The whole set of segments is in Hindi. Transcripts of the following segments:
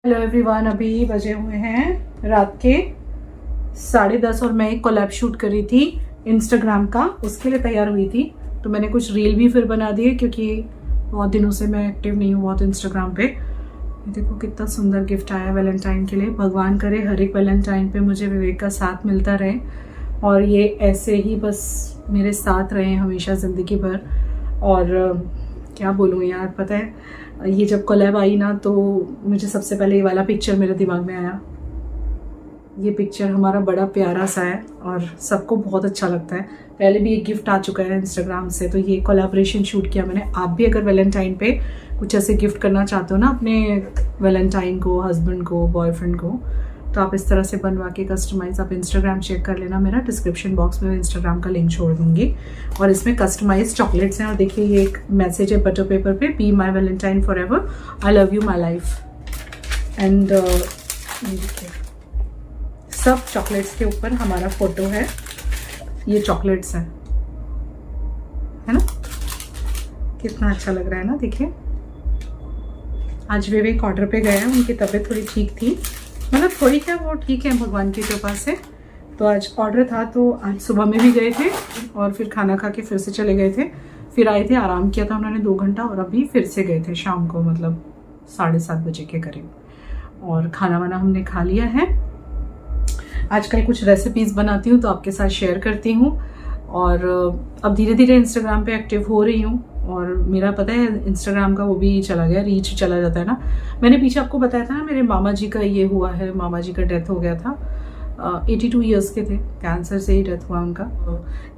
हेलो एवरीवन, अभी बजे हुए हैं रात के 10:30 और मैं एक कोलैब शूट कर रही थी इंस्टाग्राम का। उसके लिए तैयार हुई थी तो मैंने कुछ रील भी फिर बना दिए क्योंकि बहुत दिनों से मैं एक्टिव नहीं हूँ बहुत इंस्टाग्राम पे। देखो कितना सुंदर गिफ्ट आया वैलेंटाइन के लिए। भगवान करे हर एक वैलेंटाइन पे मुझे विवेक का साथ मिलता रहे और ये ऐसे ही बस मेरे साथ रहे हमेशा ज़िंदगी भर। और क्या बोलूँ यार, पता है ये जब कोलैब आई ना तो मुझे सबसे पहले ये वाला पिक्चर मेरे दिमाग में आया। ये पिक्चर हमारा बड़ा प्यारा सा है और सबको बहुत अच्छा लगता है। पहले भी एक गिफ्ट आ चुका है इंस्टाग्राम से, तो ये कोलैबोरेशन शूट किया मैंने। आप भी अगर वैलेंटाइन पे कुछ ऐसे गिफ्ट करना चाहते हो ना अपने वैलेंटाइन को, हस्बैंड को, बॉयफ्रेंड को, तो आप इस तरह से बनवा के कस्टमाइज़ आप इंस्टाग्राम चेक कर लेना। मेरा डिस्क्रिप्शन बॉक्स में इंस्टाग्राम का लिंक छोड़ दूंगी। और इसमें कस्टमाइज चॉकलेट्स हैं और देखिए ये एक मैसेज है बटर पेपर पे, be my Valentine for ever, I love you my life. And देखिए सब चॉकलेट्स के ऊपर हमारा फोटो है। ये चॉकलेट्स हैं, है ना, कितना अच्छा लग रहा है ना। देखिए आज विवेक ऑर्डर पे गए हैं, उनकी तबीयत थोड़ी ठीक थी, मतलब थोड़ी क्या, वो ठीक है भगवान की कृपा से। तो आज ऑर्डर था तो आज सुबह में भी गए थे और फिर खाना खा के फिर से चले गए थे। फिर आए थे, आराम किया था उन्होंने 2 घंटा और अभी फिर से गए थे शाम को, मतलब 7:30 बजे के करीब। और खाना वाना हमने खा लिया है। आजकल कुछ रेसिपीज़ बनाती हूँ तो आपके साथ शेयर करती हूँ। और अब धीरे धीरे इंस्टाग्राम पे एक्टिव हो रही हूँ। और मेरा पता है इंस्टाग्राम का वो भी चला गया, रीच चला जाता है ना। मैंने पीछे आपको बताया था ना मेरे मामा जी का ये हुआ है, मामा जी का डेथ हो गया था। 82 ईयर्स के थे, कैंसर से ही डेथ हुआ उनका।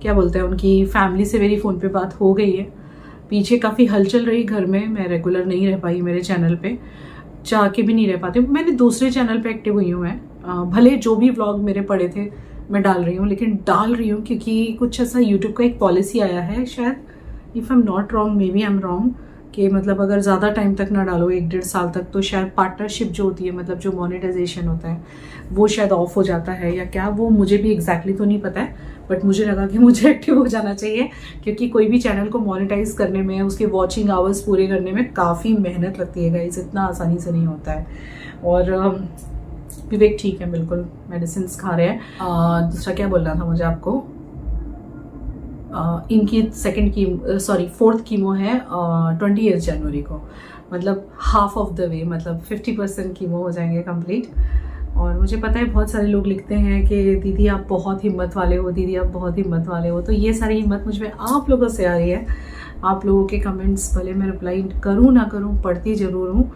क्या बोलते हैं, उनकी फैमिली से मेरी फ़ोन पे बात हो गई है। पीछे काफ़ी हलचल रही घर में, मैं रेगुलर नहीं रह पाई मेरे चैनल पे, चाह के भी नहीं रह पाती। मैंने दूसरे चैनल पे एक्टिव हुई हूँ मैं, भले जो भी व्लॉग मेरे पड़े थे मैं डाल रही हूँ, लेकिन डाल रही हूँ क्योंकि कुछ ऐसा यूट्यूब का एक पॉलिसी आया है शायद, if I am not wrong, maybe I am wrong, कि मतलब अगर ज़्यादा टाइम तक ना डालो 1-1.5 साल तक तो शायद पार्टनरशिप जो होती है, मतलब जो मोनेटाइजेशन होता है वो शायद ऑफ हो जाता है या क्या, वो मुझे भी एग्जैक्टली तो नहीं पता है। बट मुझे लगा कि मुझे एक्टिव हो जाना चाहिए क्योंकि कोई भी चैनल को मोनेटाइज करने में, उसके वॉचिंग आवर्स पूरे करने में काफ़ी मेहनत लगती है गाइस, इतना आसानी से नहीं होता है। और विवेक ठीक है, बिल्कुल मेडिसिन खा रहे हैं। दूसरा क्या बोलना था मुझे आपको, इनकी फोर्थ कीमो है 20 जनवरी को, मतलब हाफ ऑफ द वे, मतलब 50% कीमो हो जाएंगे कंप्लीट। और मुझे पता है बहुत सारे लोग लिखते हैं कि दीदी आप बहुत हिम्मत वाले हो, दीदी आप बहुत हिम्मत वाले हो। तो ये सारी हिम्मत मुझ में आप लोगों से आ रही है। आप लोगों के कमेंट्स भले मैं रिप्लाई करूँ ना करूँ, पढ़ती ज़रूर हूँ।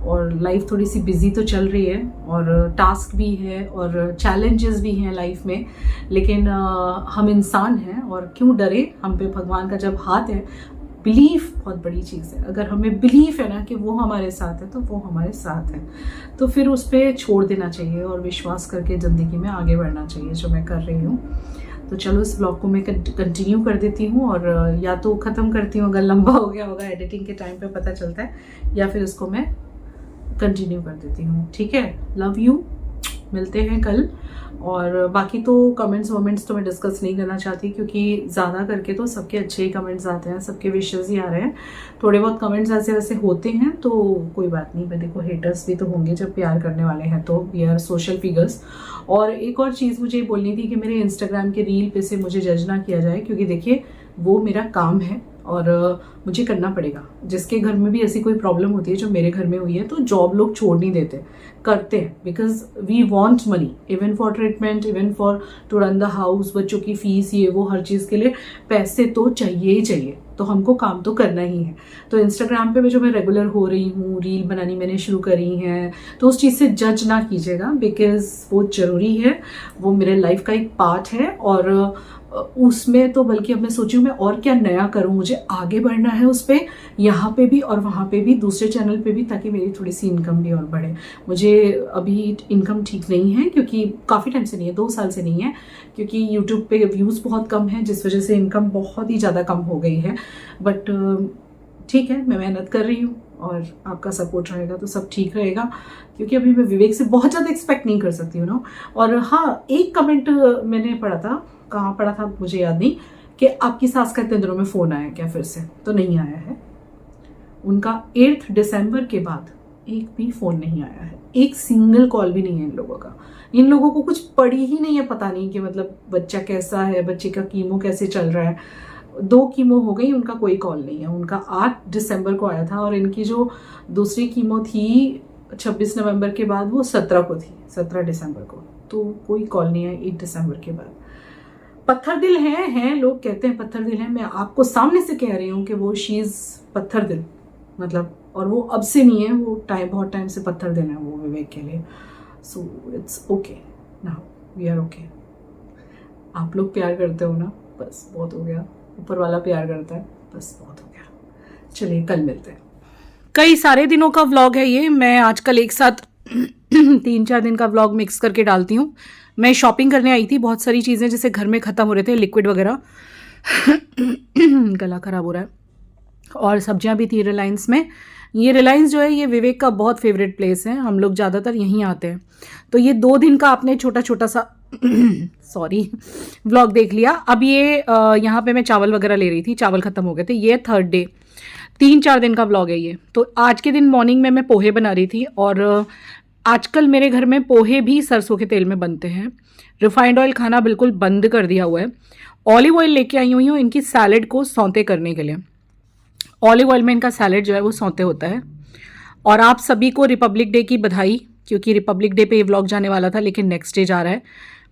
और लाइफ थोड़ी सी बिजी तो चल रही है और टास्क भी है और चैलेंजेस भी हैं लाइफ में, लेकिन हम इंसान हैं और क्यों डरे, हम पे भगवान का जब हाथ है। बिलीफ बहुत बड़ी चीज़ है, अगर हमें बिलीफ है ना कि वो हमारे साथ है तो वो हमारे साथ है, तो फिर उस पर छोड़ देना चाहिए और विश्वास करके ज़िंदगी में आगे बढ़ना चाहिए, जो मैं कर रही हूँ। तो चलो इस ब्लॉग को मैं कंटिन्यू कर देती हूँ और या तो ख़त्म करती हूँ अगर लंबा हो गया होगा, एडिटिंग के टाइम पे पता चलता है, या फिर इसको मैं कंटिन्यू कर देती हूँ। ठीक है, लव यू, मिलते हैं कल। और बाकी तो कमेंट्स वमेंट्स तो मैं डिस्कस नहीं करना चाहती क्योंकि ज़्यादा करके तो सबके अच्छे ही कमेंट्स आते हैं, सबके विशेस ही आ रहे हैं। थोड़े बहुत कमेंट्स ऐसे वैसे होते हैं तो कोई बात नहीं, मैं देखो हेटर्स भी तो होंगे जब प्यार करने वाले हैं, तो वी आर सोशल फिगर्स। और एक और चीज़ मुझे बोलनी थी कि मेरे इंस्टाग्राम के रील पे से मुझे जज ना किया जाए क्योंकि देखिए वो मेरा काम है और मुझे करना पड़ेगा। जिसके घर में भी ऐसी कोई प्रॉब्लम होती है जो मेरे घर में हुई है, तो जॉब लोग छोड़ नहीं देते, करते हैं, because we want money even for treatment, even for to run the house, बच्चों की फीस, ये वो, हर चीज़ के लिए पैसे तो चाहिए ही चाहिए, तो हमको काम तो करना ही है। तो इंस्टाग्राम पे जो मैं रेगुलर हो रही हूँ, रील बनानी मैंने शुरू करी है, तो उस चीज़ से जज ना कीजिएगा बिकॉज वो ज़रूरी है, वो मेरे लाइफ का एक पार्ट है। और उसमें तो बल्कि अब मैं सोची हूँ मैं और क्या नया करूँ, मुझे आगे बढ़ना है उस पर, यहाँ पे भी और वहाँ पे भी, दूसरे चैनल पे भी, ताकि मेरी थोड़ी सी इनकम भी और बढ़े। मुझे अभी इनकम ठीक नहीं है क्योंकि काफ़ी टाइम से नहीं है, 2 साल से नहीं है, क्योंकि यूट्यूब पे व्यूज़ बहुत कम है जिस वजह से इनकम बहुत ही ज़्यादा कम हो गई है। बट ठीक है, मैं मेहनत कर रही हूँ और आपका सपोर्ट रहेगा तो सब ठीक रहेगा, क्योंकि अभी मैं विवेक से बहुत ज़्यादा एक्सपेक्ट नहीं कर सकती हूँ ना। और हाँ, एक कमेंट मैंने पढ़ा था, कहाँ पढ़ा था मुझे याद नहीं, कि आपकी सास का इतने दिनों में फ़ोन आया क्या फिर से, तो नहीं आया है। उनका 8 दिसंबर के बाद एक भी फ़ोन नहीं आया है, एक सिंगल कॉल भी नहीं है इन लोगों का। इन लोगों को कुछ पड़ी ही नहीं है, पता नहीं कि मतलब बच्चा कैसा है, बच्चे का कीमो कैसे चल रहा है। 2 कीमो हो गई, उनका कोई कॉल नहीं है। उनका 8 दिसंबर को आया था और इनकी जो दूसरी कीमो थी 26 नवंबर के बाद, वो 17 को थी, 17 दिसंबर को। तो कोई कॉल नहीं है 8 दिसंबर के बाद। पत्थर दिल हैं लोग कहते हैं पत्थर दिल है। मैं आपको सामने से कह रही हूँ कि वो शीज पत्थर दिल, मतलब, और वो अब से नहीं है, वो बहुत टाइम से पत्थर दिल है वो विवेक के लिए। So it's okay now, we are okay. आप लोग प्यार करते हो ना, बस बहुत हो गया। ऊपर वाला प्यार करता है, बस बहुत हो गया। चलिए कल मिलते हैं। कई सारे दिनों का व्लॉग है ये, मैं आजकल एक साथ 3-4 दिन का व्लॉग मिक्स करके डालती हूँ। मैं शॉपिंग करने आई थी, बहुत सारी चीज़ें जैसे घर में ख़त्म हो रहे थे, लिक्विड वगैरह गला ख़राब हो रहा है, और सब्जियां भी थी रिलायंस में। ये रिलायंस जो है ये विवेक का बहुत फेवरेट प्लेस है, हम लोग ज़्यादातर यहीं आते हैं। तो ये 2 दिन का आपने छोटा छोटा सा सॉरी व्लॉग देख लिया। अब ये यहाँ पे मैं चावल वगैरह ले रही थी, चावल ख़त्म हो गए थे। ये 3rd डे, 3-4 दिन का व्लॉग है ये। तो आज के दिन मॉर्निंग में मैं पोहे बना रही थी, और आजकल मेरे घर में पोहे भी सरसों के तेल में बनते हैं। रिफाइंड ऑयल खाना बिल्कुल बंद कर दिया हुआ है। ऑलिव ऑयल लेके आई हुई हूँ इनकी सैलेड को सौंते करने के लिए। ऑलिव ऑयल में इनका सैलेड जो है वो सौंते होता है। और आप सभी को रिपब्लिक डे की बधाई, क्योंकि रिपब्लिक डे पे ये व्लॉग जाने वाला था लेकिन नेक्स्ट डे जा रहा है।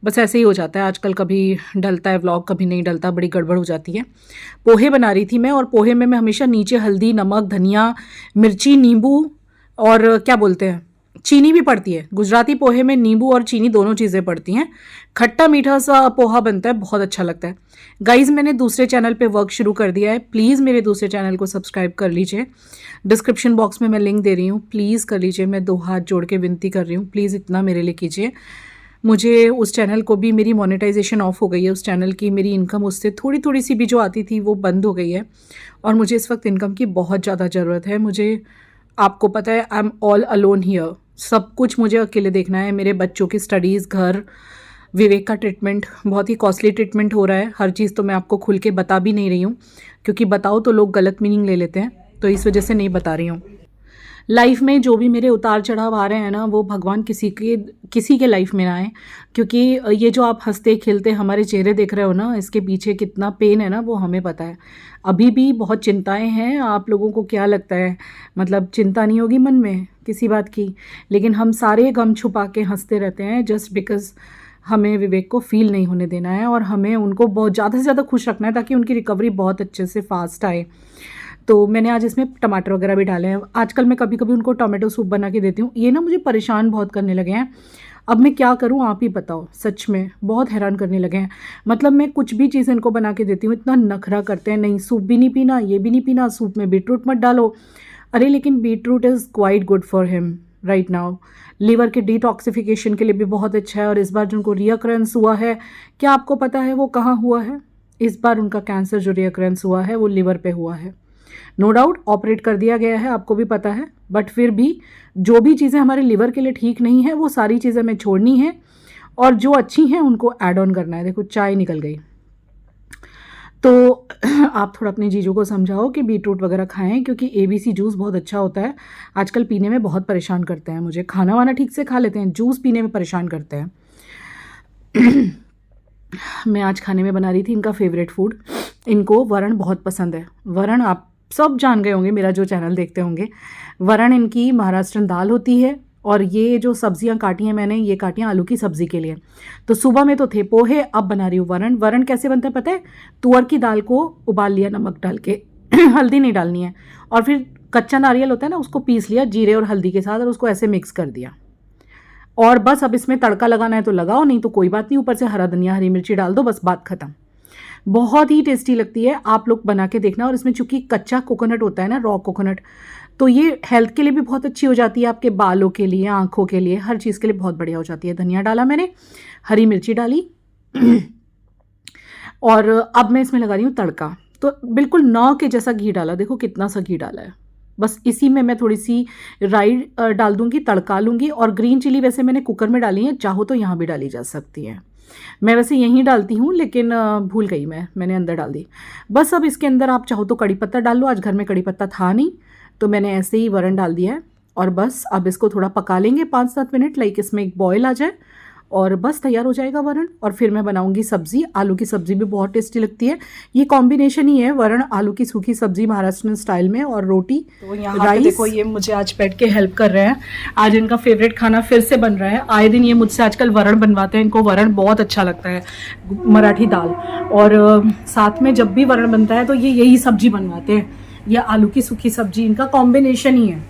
बस ऐसे ही हो जाता है आजकल, कभी डलता है व्लॉग कभी नहीं डलता, बड़ी गड़बड़ हो जाती है। पोहे बना रही थी मैं, और पोहे में मैं हमेशा नीचे हल्दी, नमक, धनिया, मिर्ची, नींबू और क्या बोलते हैं, चीनी भी पड़ती है। गुजराती पोहे में नींबू और चीनी दोनों चीज़ें पड़ती हैं। खट्टा मीठा सा पोहा बनता है, बहुत अच्छा लगता है। गाइज़ मैंने दूसरे चैनल पे वर्क शुरू कर दिया है, प्लीज़ मेरे दूसरे चैनल को सब्सक्राइब कर लीजिए। डिस्क्रिप्शन बॉक्स में मैं लिंक दे रही हूँ, प्लीज़ कर लीजिए। मैं 2 हाथ जोड़ के विनती कर रही हूँ, प्लीज़ इतना मेरे लिए कीजिए। मुझे उस चैनल को भी, मेरी मोनेटाइजेशन ऑफ हो गई है उस चैनल की, मेरी इनकम उससे थोड़ी सी भी जो आती थी वो बंद हो गई है, और मुझे इस वक्त इनकम की बहुत ज़्यादा ज़रूरत है। मुझे, आपको पता है, I am all alone here, सब कुछ मुझे अकेले देखना है। मेरे बच्चों की स्टडीज़, घर, विवेक का ट्रीटमेंट, बहुत ही कॉस्टली ट्रीटमेंट हो रहा है। हर चीज़ तो मैं आपको खुल के बता भी नहीं रही हूँ, क्योंकि बताओ तो लोग गलत मीनिंग ले लेते हैं, तो इस वजह से नहीं बता रही हूँ। लाइफ में जो भी मेरे उतार चढ़ाव आ रहे हैं ना, वो भगवान किसी के लाइफ में ना आए, क्योंकि ये जो आप हंसते खेलते हमारे चेहरे देख रहे हो ना, इसके पीछे कितना पेन है ना, वो हमें पता है। अभी भी बहुत चिंताएं हैं। आप लोगों को क्या लगता है, मतलब चिंता नहीं होगी मन में किसी बात की, लेकिन हम सारे गम छुपा के हंसते रहते हैं, जस्ट बिकॉज हमें विवेक को फील नहीं होने देना है, और हमें उनको बहुत ज़्यादा से ज़्यादा खुश रखना है, ताकि उनकी रिकवरी बहुत अच्छे से फास्ट आए। तो मैंने आज इसमें टमाटर वगैरह भी डाले हैं। आजकल मैं कभी कभी उनको टोमेटो सूप बना के देती हूँ। ये ना मुझे परेशान बहुत करने लगे हैं। अब मैं क्या करूँ आप ही बताओ, सच में बहुत हैरान करने लगे हैं। मतलब मैं कुछ भी चीज़ इनको बना के देती हूँ, इतना नखरा करते हैं, नहीं सूप भी नहीं पीना, ये भी नहीं पीना, सूप में बीटरूट मत डालो। अरे लेकिन beetroot is quite good for him right now, liver के डिटॉक्सिफिकेशन के लिए भी बहुत अच्छा है। और इस बार जिनको रियकरेंस हुआ है, क्या आपको पता है वो कहाँ हुआ है? इस बार उनका कैंसर जो रियकरेंस हुआ है वो लिवर पे हुआ है। नो डाउट ऑपरेट कर दिया गया है, आपको भी पता है, बट फिर भी जो भी चीज़ें हमारे लिवर के लिए ठीक नहीं है वो सारी चीज़ें हमें छोड़नी है, और जो अच्छी हैं उनको ऐड ऑन करना है। देखो चाय निकल गई। तो आप थोड़ा अपने जीजों को समझाओ कि बीटरूट वगैरह खाएं, क्योंकि ABC जूस बहुत अच्छा होता है। आजकल पीने में बहुत परेशान करते हैं मुझे, खाना वाना ठीक से खा लेते हैं, जूस पीने में परेशान करते हैं। मैं आज खाने में बना रही थी इनका फेवरेट फूड। इनको वरण बहुत पसंद है। वरण आप सब जान गए होंगे, मेरा जो चैनल देखते होंगे। वरण इनकी महाराष्ट्रन दाल होती है, और ये जो सब्जियां काटी हैं मैंने, ये काटी हैं आलू की सब्ज़ी के लिए। तो सुबह में तो थे पोहे, अब बना रही हूँ वरण। वरण कैसे बनता है पता है? तुअर की दाल को उबाल लिया नमक डाल के हल्दी नहीं डालनी है, और फिर कच्चा नारियल होता है ना, उसको पीस लिया जीरे और हल्दी के साथ, और उसको ऐसे मिक्स कर दिया। और बस अब इसमें तड़का लगाना है तो लगाओ, नहीं तो कोई बात नहीं, ऊपर से हरा धनिया, हरी मिर्ची डाल दो, बस बात खत्म। बहुत ही टेस्टी लगती है, आप लोग बना के देखना। और इसमें चूंकि कच्चा कोकोनट होता है ना, रॉ कोकोनट, तो ये हेल्थ के लिए भी बहुत अच्छी हो जाती है, आपके बालों के लिए, आंखों के लिए, हर चीज़ के लिए बहुत बढ़िया हो जाती है। धनिया डाला मैंने, हरी मिर्ची डाली और अब मैं इसमें लगा रही हूँ तड़का। तो बिल्कुल नाव के जैसा घी डाला, देखो कितना सा घी डाला है। बस इसी में मैं थोड़ी सी राई डाल दूंगी, तड़का लूँगी। और ग्रीन चिली वैसे मैंने कुकर में डाली है, चाहो तो यहाँ भी डाली जा सकती है। मैं वैसे यहीं डालती हूँ, लेकिन भूल गई मैंने अंदर डाल दी। बस अब इसके अंदर आप चाहो तो कड़ी पत्ता डाल लो, आज घर में कड़ी पत्ता था नहीं तो मैंने ऐसे ही वरण डाल दिया है। और बस अब इसको थोड़ा पका लेंगे 5-7 मिनट, लाइक इसमें एक बॉयल आ जाए और बस तैयार हो जाएगा वरण। और फिर मैं बनाऊंगी सब्जी, आलू की सब्जी भी बहुत टेस्टी लगती है। ये कॉम्बिनेशन ही है, वरण आलू की सूखी सब्जी महाराष्ट्र स्टाइल में और रोटी। तो यहाँ राइस। देखो ये मुझे आज बैठ के हेल्प कर रहे हैं, आज इनका फेवरेट खाना फिर से बन रहा है। आए दिन ये मुझसे आजकल वरण बनवाते हैं, इनको वरण बहुत अच्छा लगता है, मराठी दाल। और साथ में जब भी वरण बनता है तो ये यही सब्जी बनवाते हैं, ये आलू की सूखी सब्जी इनका कॉम्बिनेशन ही है।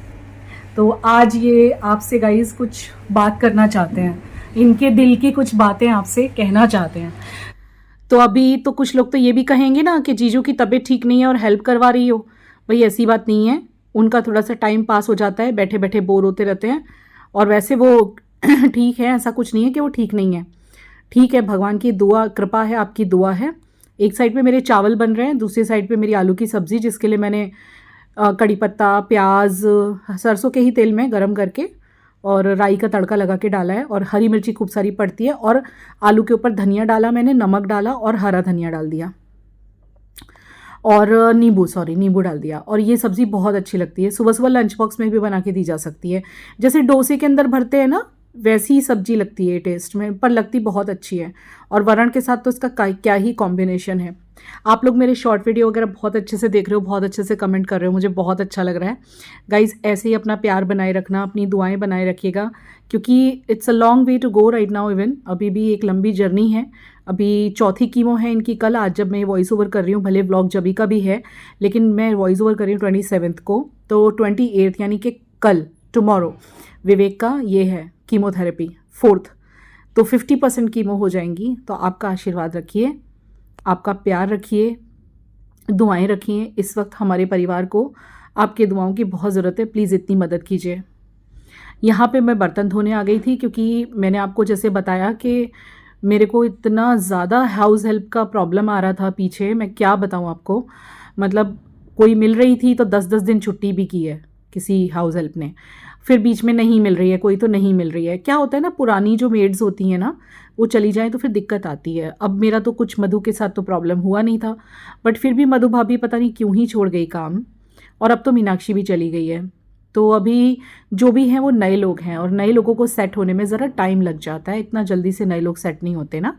तो आज ये आपसे गाइज कुछ बात करना चाहते हैं, इनके दिल की कुछ बातें आपसे कहना चाहते हैं। तो अभी तो कुछ लोग तो ये भी कहेंगे ना कि जीजू की तबीयत ठीक नहीं है और हेल्प करवा रही हो। भाई ऐसी बात नहीं है, उनका थोड़ा सा टाइम पास हो जाता है, बैठे बैठे बोर होते रहते हैं। और वैसे वो ठीक है, ऐसा कुछ नहीं है कि वो ठीक नहीं है, ठीक है। भगवान की दुआ कृपा है, आपकी दुआ है। एक साइड पे मेरे चावल बन रहे हैं, दूसरी साइड पे मेरी आलू की सब्ज़ी, जिसके लिए मैंने कड़ी पत्ता, प्याज, सरसों के ही तेल में गरम करके और राई का तड़का लगा के डाला है। और हरी मिर्ची खूब सारी पड़ती है, और आलू के ऊपर धनिया डाला मैंने, नमक डाला और हरा धनिया डाल दिया, और नींबू डाल दिया। और ये सब्ज़ी बहुत अच्छी लगती है, सुबह सुबह लंच बॉक्स में भी बना के दी जा सकती है। जैसे डोसे के अंदर भरते हैं ना, वैसी ही सब्जी लगती है टेस्ट में, पर लगती बहुत अच्छी है। और वरण के साथ तो इसका क्या ही कॉम्बिनेशन है। आप लोग मेरे शॉर्ट वीडियो वगैरह बहुत अच्छे से देख रहे हो, बहुत अच्छे से कमेंट कर रहे हो, मुझे बहुत अच्छा लग रहा है। गाइज ऐसे ही अपना प्यार बनाए रखना, अपनी दुआएं बनाए रखिएगा, क्योंकि it's a long way to go right now. Even अभी भी एक लंबी जर्नी है। अभी चौथी कीमो है इनकी कल, आज जब मैं वॉइस ओवर कर रही हूँ, भले व्लॉग जबी का भी है, लेकिन मैं वॉइस ओवर कर रही हूँ 27 को, तो 28 यानी कि कल, टुमारो विवेक का ये है कीमोथेरेपी 4th, तो 50% कीमो हो जाएंगी। तो आपका आशीर्वाद रखिए, आपका प्यार रखिए, दुआएं रखिए। इस वक्त हमारे परिवार को आपके दुआओं की बहुत ज़रूरत है, प्लीज़ इतनी मदद कीजिए। यहाँ पे मैं बर्तन धोने आ गई थी, क्योंकि मैंने आपको जैसे बताया कि मेरे को इतना ज़्यादा हाउस हेल्प का प्रॉब्लम आ रहा था पीछे, मैं क्या बताऊँ आपको। मतलब कोई मिल रही थी तो 10-10 दिन छुट्टी भी की है किसी हाउस हेल्प ने, फिर बीच में नहीं मिल रही है कोई, तो नहीं मिल रही है। क्या होता है ना, पुरानी जो मेड्स होती हैं ना, वो चली जाए तो फिर दिक्कत आती है। अब मेरा तो कुछ मधु के साथ तो प्रॉब्लम हुआ नहीं था, बट फिर भी मधु भाभी पता नहीं क्यों ही छोड़ गई काम, और अब तो मीनाक्षी भी चली गई है। तो अभी जो भी हैं वो नए लोग हैं, और नए लोगों को सेट होने में ज़रा टाइम लग जाता है, इतना जल्दी से नए लोग सेट नहीं होते ना।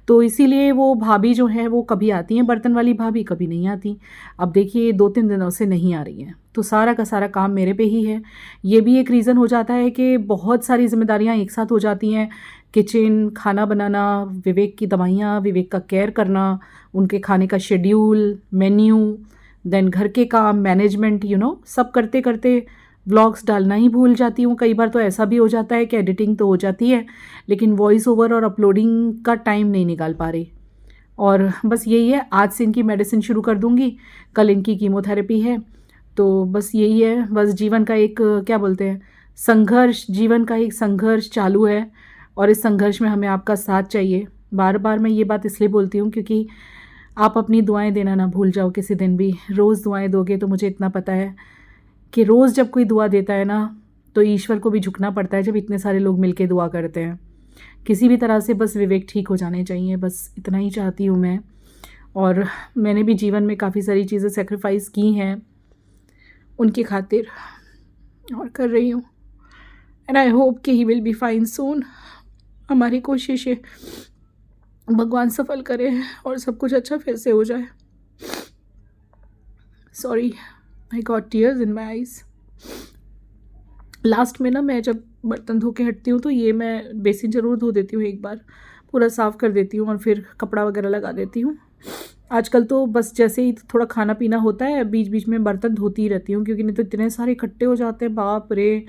तो इसीलिए वो भाभी जो है वो कभी आती हैं, बर्तन वाली भाभी कभी नहीं आती। अब देखिए 2-3 दिनों से नहीं आ रही हैं, तो सारा का सारा काम मेरे पे ही है। ये भी एक रीज़न हो जाता है कि बहुत सारी जिम्मेदारियां एक साथ हो जाती हैं, किचन, खाना बनाना, विवेक की दवाइयाँ, विवेक का केयर करना, उनके खाने का शेड्यूल, मेन्यू, देन घर के काम, मैनेजमेंट, सब करते करते व्लॉग्स डालना ही भूल जाती हूँ। कई बार तो ऐसा भी हो जाता है कि एडिटिंग तो हो जाती है, लेकिन वॉइस ओवर और अपलोडिंग का टाइम नहीं निकाल पा रही। और बस यही है, आज से इनकी मेडिसिन शुरू कर दूँगी, कल इनकी कीमोथेरेपी है। तो बस यही है, बस जीवन का एक क्या बोलते हैं संघर्ष, जीवन का एक संघर्ष चालू है, और इस संघर्ष में हमें आपका साथ चाहिए। बार बार मैं ये बात इसलिए बोलती हूँ क्योंकि आप अपनी दुआएं देना ना भूल जाओ किसी दिन भी। रोज़ दुआएं दोगे तो मुझे इतना पता है कि रोज़ जब कोई दुआ देता है ना, तो ईश्वर को भी झुकना पड़ता है, जब इतने सारे लोग मिलके दुआ करते हैं। किसी भी तरह से बस विवेक ठीक हो जाने चाहिए, बस इतना ही चाहती हूँ मैं। और मैंने भी जीवन में काफ़ी सारी चीज़ें सेक्रीफाइस की हैं उनकी खातिर, और कर रही हूँ। एंड आई होप कि ही विल बी फाइन सून। हमारी कोशिश है, भगवान सफल करे और सब कुछ अच्छा फिर से हो जाए। Sorry, I got tears in my eyes. Last में ना, मैं जब बर्तन धो के हटती हूँ तो ये मैं बेसिन ज़रूर धो देती हूँ, एक बार पूरा साफ़ कर देती हूँ और फिर कपड़ा वगैरह लगा देती हूँ। आजकल तो बस जैसे ही थोड़ा खाना पीना होता है, बीच बीच में बर्तन धोती ही रहती हूँ, क्योंकि नहीं तो इतने सारे इकट्ठे हो जाते हैं, बाप रे।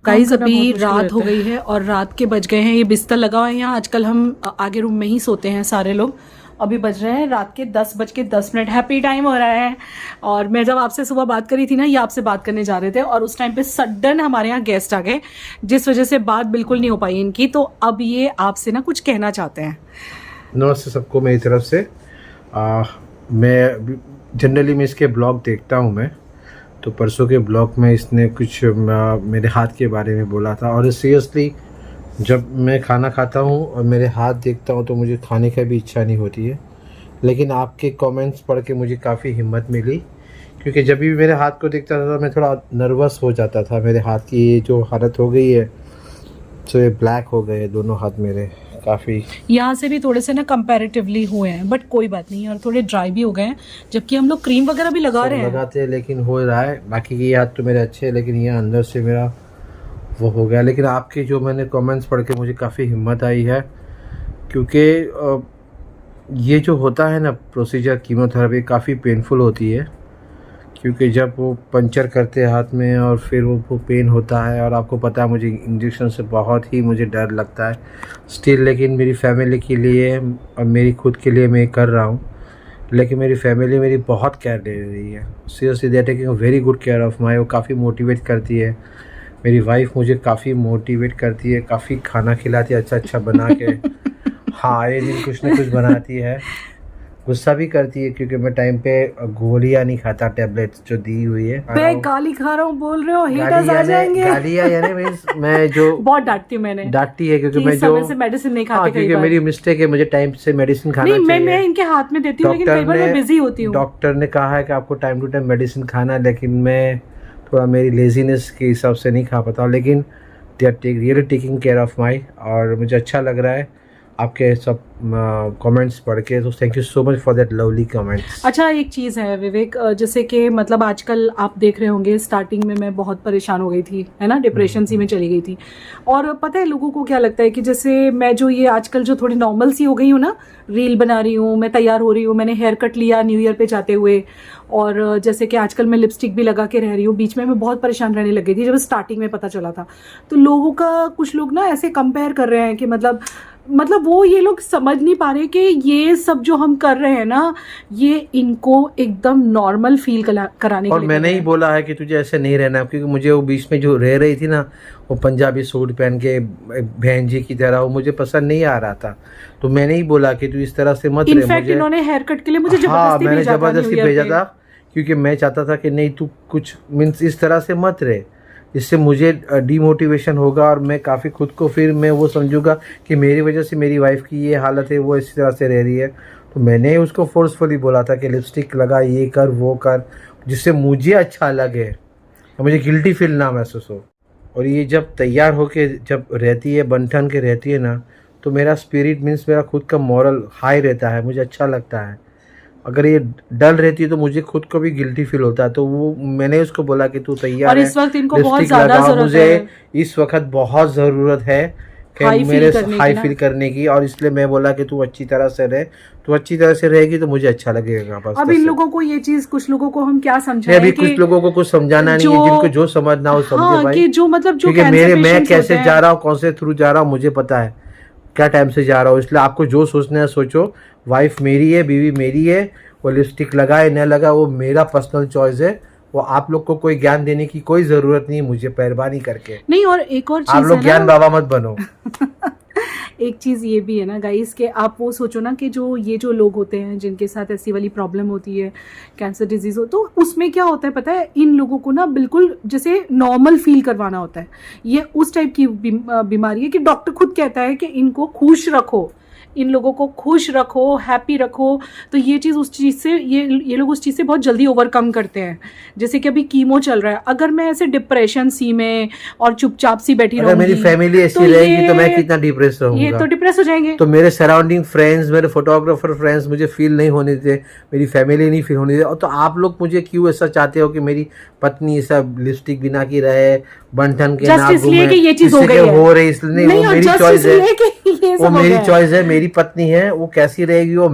गाइस अभी रात हो गई है और रात के बज गए हैं, ये बिस्तर लगा हुआ है यहाँ। आजकल हम आगे रूम में ही सोते हैं सारे लोग। अभी बज रहे हैं रात के 10:10। हैप्पी टाइम हो रहा है। और मैं जब आपसे सुबह बात करी थी ना, ये आपसे बात करने जा रहे थे, और उस टाइम पे सडन हमारे यहाँ गेस्ट आ गए, जिस वजह से बात बिल्कुल नहीं हो पाई इनकी। तो अब ये आपसे ना कुछ कहना चाहते हैं। नमस्ते सबको मेरी तरफ से। मैं जनरली इसके ब्लॉग देखता हूँ मैं, तो परसों के ब्लॉग में इसने कुछ मेरे हाथ के बारे में बोला था, और सीरियसली जब मैं खाना खाता हूँ और मेरे हाथ देखता हूँ तो मुझे खाने का भी इच्छा नहीं होती है। लेकिन आपके कमेंट्स पढ़ के मुझे काफ़ी हिम्मत मिली, क्योंकि जब भी मेरे हाथ को देखता था तो मैं थोड़ा नर्वस हो जाता था। मेरे हाथ की ये जो हालत हो गई है, तो ये ब्लैक हो गए दोनों हाथ मेरे काफ़ी। यहाँ से भी थोड़े से ना कंपैरेटिवली हुए हैं, बट कोई बात नहीं, और थोड़े ड्राई भी हो गए हैं, जबकि हम लोग क्रीम वगैरह भी लगा रहे हैं। लगाते हैं लेकिन हो रहा है। बाकी के हाथ तो मेरे अच्छे हैं, लेकिन ये अंदर से मेरा वो हो गया। लेकिन आपके जो मैंने कमेंट्स पढ़ के मुझे काफ़ी हिम्मत आई है, क्योंकि ये जो होता है ना प्रोसीजर कीमोथेरेपी, काफ़ी पेनफुल होती है। क्योंकि जब वो पंचर करते हैं हाथ में और फिर वो पेन होता है, और आपको पता है मुझे इंजेक्शन से बहुत ही मुझे डर लगता है स्टिल। लेकिन मेरी फैमिली के लिए और मेरी खुद के लिए मैं कर रहा हूँ। लेकिन मेरी फैमिली मेरी बहुत केयर ले रही है। Seriously they are taking a very good care of my. वो काफ़ी मोटिवेट करती है। मेरी वाइफ मुझे काफ़ी मोटिवेट करती है, काफ़ी खाना खिलाती है अच्छा अच्छा बना के। हाँ, ये दिन कुछ ना कुछ बनाती है। गुस्सा भी करती है क्योंकि मैं टाइम पे गोलियां नहीं खाता, टैबलेट्स जो दी हुई है। मैं गाली खा रहा हूँ बोल रहे हो, हेटर्स आ जाएंगे। गालियां यानी मींस मैं जो बहुत डांटती हूँ मैंने, डांटती है क्योंकि मैं जो समय से मेडिसिन नहीं खाते। क्योंकि मेरी मिस्टेक है, मुझे टाइम से मेडिसिन खाना चाहिए। मैं इनके हाथ में देती हूँ, लेकिन कई बार मैं बिजी होती हूँ। डॉक्टर ने कहा है कि आपको टाइम टू टाइम मेडिसिन खाना है, लेकिन मैं थोड़ा मेरी लेजीनेस के हिसाब से नहीं खा पाता। लेकिन they are really taking care of my, और मुझे अच्छा लग रहा है आपके सब कमेंट्स पढ़ के। तो thank you so much for that lovely comments. अच्छा, एक चीज़ है विवेक, जैसे कि मतलब आजकल आप देख रहे होंगे, स्टार्टिंग में मैं बहुत परेशान हो गई थी, है ना, डिप्रेशन सी में चली गई थी। और पता है लोगों को क्या लगता है कि जैसे मैं जो ये आजकल जो थोड़ी नॉर्मल सी हो गई हूँ ना, रील बना रही हूँ, मैं तैयार हो रही हूँ, मैंने हेयर कट लिया न्यू ईयर पे जाते हुए, और जैसे कि आजकल मैं लिपस्टिक भी लगा के रह रही हूँ। बीच में मैं बहुत परेशान रहने लग गई थी जब स्टार्टिंग में पता चला था। तो लोगों का, कुछ लोग ना ऐसे कंपेयर कर रहे हैं कि मतलब वो ये लोग समझ नहीं पा रहे कि ये सब जो हम कर रहे हैं ना, ये इनको एकदम नॉर्मल फील कराने के लिए। और मैंने ही बोला है कि तुझे ऐसे नहीं रहना, क्योंकि मुझे वो बीच में जो रह रही थी ना, वो पंजाबी सूट पहन के बहन जी की तरह, वो मुझे पसंद नहीं आ रहा था। तो मैंने ही बोला कि तू इस तरह से मत रहे। इनफैक्ट इन्होंने हेयर कट के लिए मुझे जबरदस्ती भेजा था, क्योंकि मैं चाहता था कि नहीं तू कुछ मीन्स इस तरह से मत रहे, इससे मुझे डीमोटिवेशन होगा और मैं काफ़ी खुद को फिर मैं वो समझूंगा कि मेरी वजह से मेरी वाइफ की ये हालत है, वो इसी तरह से रह रही है। तो मैंने उसको फोर्सफुली बोला था कि लिपस्टिक लगा, ये कर वो कर, जिससे मुझे अच्छा लगे, मुझे गिल्टी फील ना महसूस हो। और ये जब तैयार होके जब रहती है, बन ठन के रहती है ना, तो मेरा स्पिरिट मीन्स मेरा खुद का मॉरल हाई रहता है, मुझे अच्छा लगता है। अगर ये डल रहती है तो मुझे खुद को भी गिल्टी फील होता है। तो वो मैंने उसको बोला कि तू तैयार है, और इस वक्त इनको बहुत ज़्यादा ज़रूरत है, मुझे इस वक्त बहुत ज़रूरत है कि मेरे हाई फील करने की। और इसलिए मैं बोला कि तू अच्छी तरह से रहे, तू अच्छी तरह से रहेगी तो मुझे अच्छा लगेगा। बस अब इन लोगों को ये चीज, कुछ लोगों को हम क्या समझाएं, अभी कुछ लोगों को कुछ समझाना नहीं है, जिनको जो समझना हो समझे भाई। कि जो मतलब जो क्योंकि मैं कैसे जा रहा हूँ, कौन से थ्रू जा रहा हूँ, मुझे पता है क्या टाइम से जा रहा हूँ। इसलिए आपको जो सोचना है सोचो। वाइफ मेरी है, बीवी मेरी है, वो लिपस्टिक लगाए न लगा वो मेरा पर्सनल चॉइस है। वो आप लोग को कोई ज्ञान देने की कोई जरूरत नहीं, मुझे मेहरबानी करके नहीं। और एक और चीज आप लोग ज्ञान बाबा मत बनो। एक चीज़ ये भी है ना गाइस, कि आप वो सोचो ना कि जो लोग होते हैं जिनके साथ ऐसी वाली प्रॉब्लम होती है, कैंसर डिजीज हो, तो उसमें क्या होता है पता है, इन लोगों को ना बिल्कुल जैसे नॉर्मल फील करवाना होता है। ये उस टाइप की बीमारी है कि डॉक्टर खुद कहता है कि इनको खुश रखो, इन लोगों को खुश रखो, हैप्पी रखो। तो ये चीज़ उस चीज़ से, ये लोग उस चीज़ से बहुत जल्दी ओवरकम करते हैं। जैसे कि अभी कीमो चल रहा है, अगर मैं ऐसे डिप्रेशन सी में और चुपचाप सी बैठी रहूंगी, मेरी फैमिली ऐसी रहेगी तो मैं कितना डिप्रेस रहूंगा। ये तो डिप्रेस हो जाएंगे। तो मेरे सराउंडिंग फ्रेंड्स, मेरे फोटोग्राफर फ्रेंड्स मुझे फील नहीं होने देते, मेरी फैमिली नहीं फील होने देते। तो आप लोग मुझे क्यों ऐसा चाहते हो कि मेरी पत्नी ऐसा लिपस्टिक बिना की रहे, बनठन के ना घूमे, ये चीज हो रही, इसलिए नहीं, वो मेरी चॉइस है, वो मेरी चॉइस है, मेरी पत्नी है, वो कैसी रहेगी वो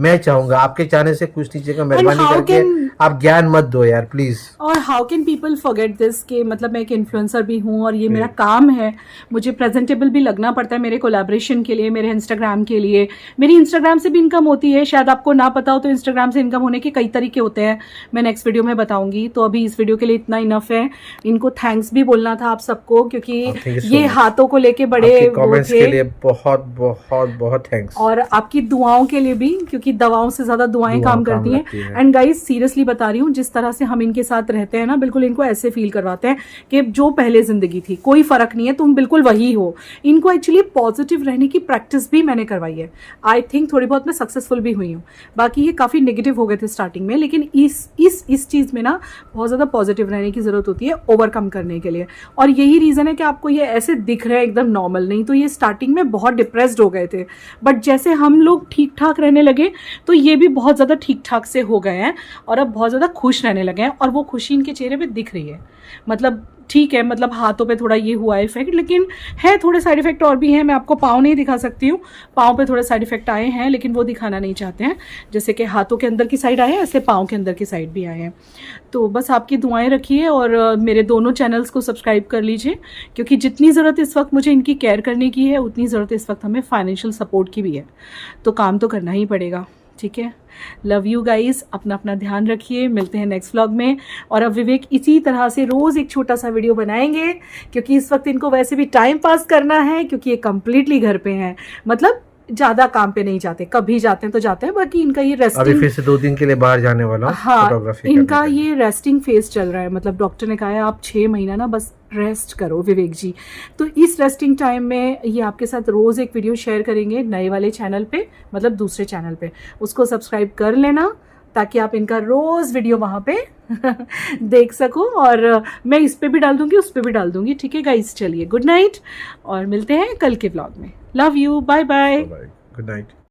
मैं चाहूंगा। आपके चाहने से कुछ नहीं चाहिए, मेहरबानी करके आप ज्ञान मत दो यार प्लीज। और how can people forget this कि मतलब मैं एक इन्फ्लुएंसर भी हूँ और ये मेरा काम है, मुझे प्रेजेंटेबल भी लगना पड़ता है मेरे कोलैबोरेशन के लिए, मेरे इंस्टाग्राम के लिए। मेरी इंस्टाग्राम से भी इनकम होती है, शायद आपको ना पता हो तो इंस्टाग्राम से इनकम होने के कई तरीके होते हैं, मैं नेक्स्ट वीडियो में बताऊंगी। तो अभी इस वीडियो के लिए इतना इनफ है। इनको थैंक्स भी बोलना था आप सबको, क्योंकि ये हाथों को लेके बड़े कमेंट्स के लिए बहुत बहुत बहुत थैंक्स, और आपकी दुआओं के लिए भी, क्योंकि दवाओं से ज्यादा दुआएं काम करती हैं। एंड गाइस सीरियसली बता रही हूँ, जिस तरह से हम इनके साथ रहते हैं ना, बिल्कुल इनको ऐसे फील करवाते हैं कि जो पहले ज़िंदगी थी कोई फ़र्क नहीं है, तुम बिल्कुल वही हो। इनको एक्चुअली पॉजिटिव रहने की प्रैक्टिस भी मैंने करवाई है। आई थिंक थोड़ी बहुत मैं सक्सेसफुल भी हुई हूँ। बाकी ये काफ़ी नेगेटिव हो गए थे स्टार्टिंग में, लेकिन इस चीज़ में ना बहुत ज़्यादा पॉजिटिव रहने की ज़रूरत होती है ओवरकम करने के लिए। और यही रीज़न है कि आपको ये ऐसे दिख रहा है एकदम नॉर्मल, नहीं तो ये स्टार्टिंग में बहुत डिप्रेस्ड हो गए थे, बट जैसे हम लोग ठीक ठाक रहने लगे तो ये भी बहुत ज़्यादा ठीक ठाक से हो गए हैं और अब बहुत ज़्यादा खुश रहने लगे हैं। और वो खुशी इनके चेहरे पे दिख रही है। मतलब ठीक है, मतलब हाथों पे थोड़ा ये हुआ है इफेक्ट, लेकिन है थोड़े साइड इफेक्ट और भी हैं। मैं आपको पाँव नहीं दिखा सकती हूँ, पाँव पे थोड़े साइड इफेक्ट आए हैं, लेकिन वो दिखाना नहीं चाहते हैं। जैसे कि हाथों के अंदर की साइड आए हैं, ऐसे पाँव के अंदर की साइड भी आए हैं। तो बस आपकी दुआएं रखिए और मेरे दोनों चैनल्स को सब्सक्राइब कर लीजिए, क्योंकि जितनी ज़रूरत इस वक्त मुझे इनकी केयर करने की है, उतनी ज़रूरत इस वक्त हमें फाइनेंशियल सपोर्ट की भी है। तो काम तो करना ही पड़ेगा, ठीक है। लव यू गाइस, अपना अपना ध्यान रखिए। मिलते हैं नेक्स्ट व्लॉग में। और अब विवेक इसी तरह से रोज़ एक छोटा सा वीडियो बनाएंगे, क्योंकि इस वक्त इनको वैसे भी टाइम पास करना है, क्योंकि ये कंप्लीटली घर पे हैं। मतलब ज़्यादा काम पे नहीं जाते, कभी जाते हैं तो जाते हैं, बाकी इनका ये रेस्टिंग, अभी फिर से 2 दिन के लिए बाहर जाने वाला हूं, हाँ, फोटोग्राफी इनका करने के लिए। ये रेस्टिंग फेज चल रहा है। मतलब डॉक्टर ने कहा है आप 6 महीना ना बस रेस्ट करो विवेक जी। तो इस रेस्टिंग टाइम में ये आपके साथ रोज़ एक वीडियो शेयर करेंगे नए वाले चैनल पे, मतलब दूसरे चैनल पे। उसको सब्सक्राइब कर लेना ताकि आप इनका रोज़ वीडियो वहाँ पे देख सको। और मैं इस पे भी डाल दूंगी, उस पे भी डाल दूंगी, ठीक है गाइस। चलिए गुड नाइट और मिलते हैं कल के व्लॉग में। Love you, bye bye. Good night.